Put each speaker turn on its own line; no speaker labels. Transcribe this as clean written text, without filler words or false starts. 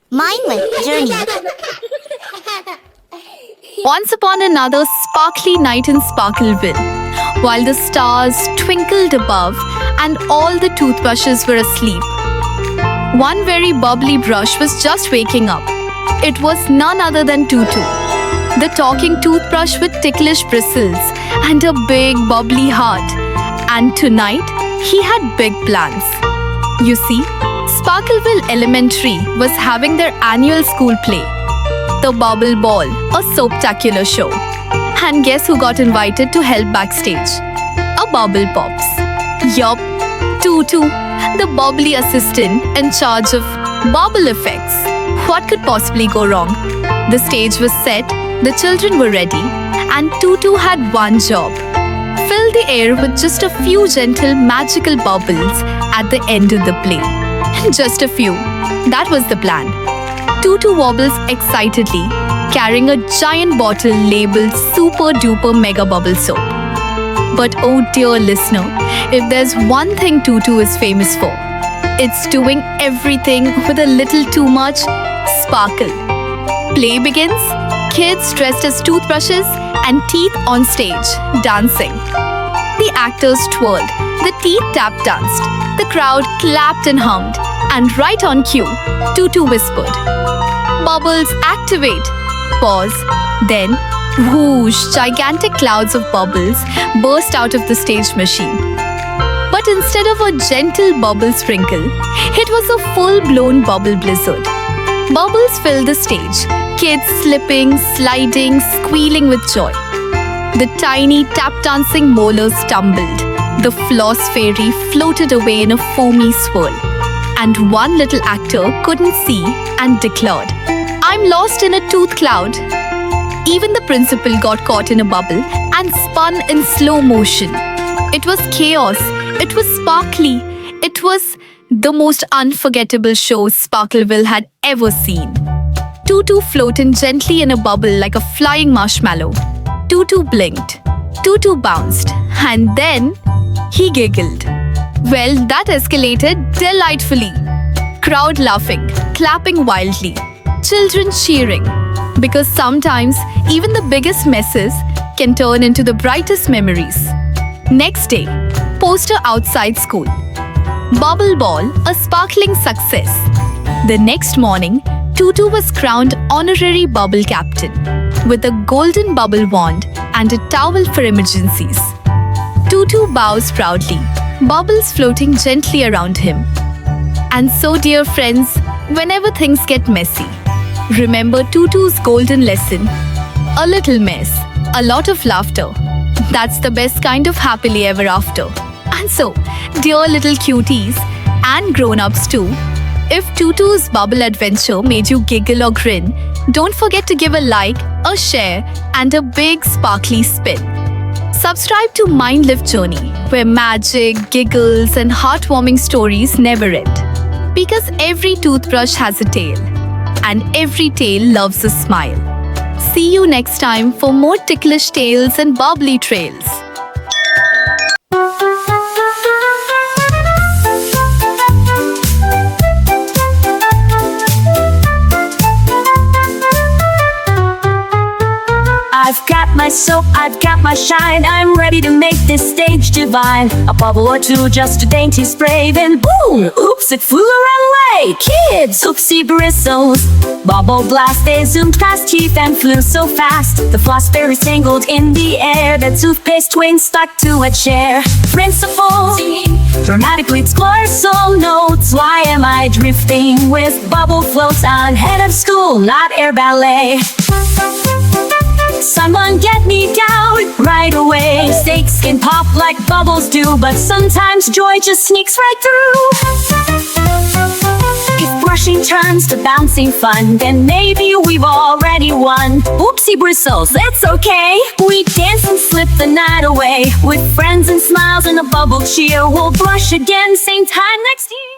Mindless journey.
Once upon another sparkly night in Sparkleville, while the stars twinkled above and all the toothbrushes were asleep, one very bubbly brush was just waking up. It was none other than Tutu, the talking toothbrush with ticklish bristles and a big bubbly heart. And tonight, he had big plans. You see, Sparkleville Elementary was having their annual school play, the Bubble Ball, a soaptacular show. And guess who got invited to help backstage? A Bubble Pops. Yup, Tutu, the bubbly assistant in charge of bubble effects. What could possibly go wrong? The stage was set, the children were ready, and Tutu had one job. Fill the air with just a few gentle magical bubbles at the end of the play. Just a few. That was the plan. Tutu wobbles excitedly, carrying a giant bottle labeled Super Duper Mega Bubble Soap. But oh dear listener, if there's one thing Tutu is famous for, it's doing everything with a little too much sparkle. Play begins, kids dressed as toothbrushes and teeth on stage, dancing. The actors twirled, the teeth tap danced, the crowd clapped and hummed, and right on cue, Tutu whispered, "Bubbles activate." Pause. Then, whoosh, gigantic clouds of bubbles burst out of the stage machine. But instead of a gentle bubble sprinkle, it was a full-blown bubble blizzard. Bubbles filled the stage, kids slipping, sliding, squealing with joy. The tiny tap-dancing molars tumbled. The floss fairy floated away in a foamy swirl. And one little actor couldn't see and declared, "I'm lost in a tooth cloud." Even the principal got caught in a bubble and spun in slow motion. It was chaos. It was sparkly. It was the most unforgettable show Sparkleville had ever seen. Tutu floated gently in a bubble like a flying marshmallow. Tutu blinked. Tutu bounced. And then he giggled. Well, that escalated delightfully. Crowd laughing, clapping wildly, children cheering. Because sometimes even the biggest messes can turn into the brightest memories. Next day, poster outside school. Bubble Ball, a sparkling success. The next morning, Tutu was crowned honorary bubble captain with a golden bubble wand and a towel for emergencies. Tutu bows proudly, bubbles floating gently around him. And so, dear friends, whenever things get messy, remember Tutu's golden lesson. A little mess, a lot of laughter. That's the best kind of happily ever after. And so, dear little cuties and grown-ups too, if Tutu's bubble adventure made you giggle or grin, don't forget to give a like, a share, and a big sparkly spin. Subscribe to Mind Live Journey, where magic, giggles, and heartwarming stories never end. Because every toothbrush has a tail, and every tail loves a smile. See you next time for more ticklish tales and bubbly trails.
I've got my soap, I've got my shine, I'm ready to make this stage divine. A bubble or two, just a dainty spray, then boom! Oops, it flew away! Kids, oopsie bristles. Bubble blast, they zoomed past teeth and flew so fast. The floss fairy tangled in the air, the toothpaste twin stuck to a chair. Principal, dramatically explore soul notes. Why am I drifting with bubble floats on head of school, not air ballet? Someone get me down right away. Stakes can pop like bubbles do, but sometimes joy just sneaks right through. If brushing turns to bouncing fun, then maybe we've already won. Oopsie bristles, that's okay. We dance and slip the night away. With friends and smiles and a bubble cheer, we'll brush again same time next year.